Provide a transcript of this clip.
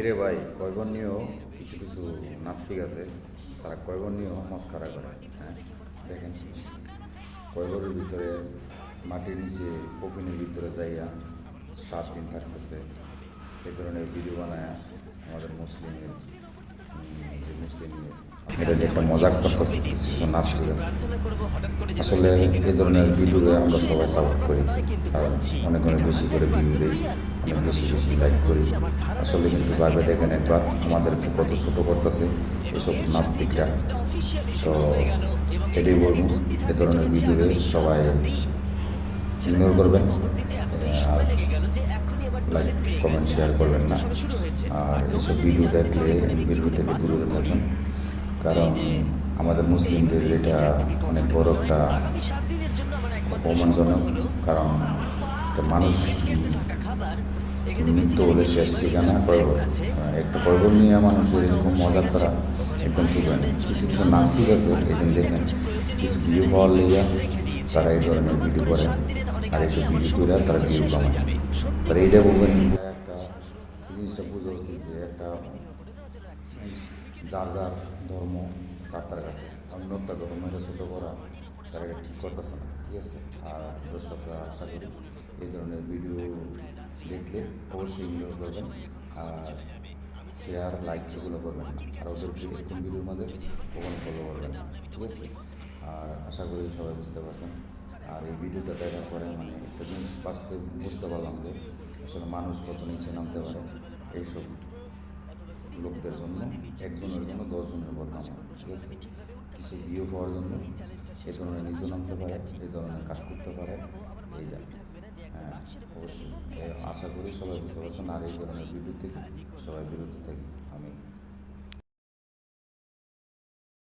কিরে ভাই, কয়বর নিয়েও কিছু কিছু নাস্তিক আছে, তারা কয়বর নিয়েও মস্কারা করে। হ্যাঁ, দেখেন, কয়বরের ভিতরে মাটির নিচে কফিনের ভিতরে যাইয়া 7 দিন থাকতেছে, এই ধরনের ভিডিও বানায় আমাদের মুসলিমের যে মুসলিম এটা যে একটা মজাক করতেছে কিছু নাস্তিক আছে। আসলে এই ধরনের ভিডিও আমরা সবাই সাপোর্ট করি, কারণ অনেক অনেক বেশি করে ভিউ দিই, অনেক বেশি বেশি লাইক করি। আসলে কিন্তু ভাবে দেখেন একবার আমাদেরকে কত ছোটো করতেছে এসব নাস্তিকরা। তো এটাই বলবো, এ ধরনের ভিডিও সবাই ইগনোর করবেন, আর লাইক কমেন্ট শেয়ার করবেন না। আর এসব ভিডিও দেখলে ভিডিও থেকে দূরে থাকবেন, কারণ আমাদের মুসলিমদের এটা অনেক বড় একটা অপমানজনক। কারণ একটা মানুষ মৃত্যু হলে শেষ ঠিকানা কয়বর। একটা কয়বর নিয়ে মানুষের এরকম মজা করা একদম ঠিক হয় না। কিছু কিছু নাস্তিক আছে, এখানে দেখেন কিছু ভিউ পাওয়ার লেগা তারা এই ধরনের ভিডিও করে, আর এইসব ভিডিও করে তারা ভিউ কামায়। তারা এইটা বলবেন, একটা জিনিসটা বোঝা উচিত যে একটা যার যার ধর্ম তার তার কাছে অন্য একটা ধর্মের ছোটো করা তারা এটা ঠিক করতেছে না, ঠিক আছে। আর দর্শকরা আশা করি এই ধরনের ভিডিও দেখলে অবশ্যই ইগনোর করবেন, আর শেয়ার লাইক সেগুলো করবেন না, আর ওদেরকে এরকম ভিডিওর মাঝে কখনো ফলো করবেন না, ঠিক আছে। আর আশা করি সবাই বুঝতে পারছেন। আর এই ভিডিওটা দেখার পরে মানে একটা জিনিস বুঝতে পারলাম যে আসলে মানুষ কত নিচে নামতে পারে এইসব লোকদের জন্য। একজনের জন্য 10 জনের বদনাম হয়, ঠিক আছে। কিছু ভিউ পাওয়ার জন্য এই ধরনের নিচে নামতে পারে, এই ধরনের কাজ করতে পারে, এইটা। হ্যাঁ, অবশ্যই আশা করি সবাই বুঝতে পারছেন। আর এই ধরনের ভিডিও থেকে সবাই বিরত থাকি আমি।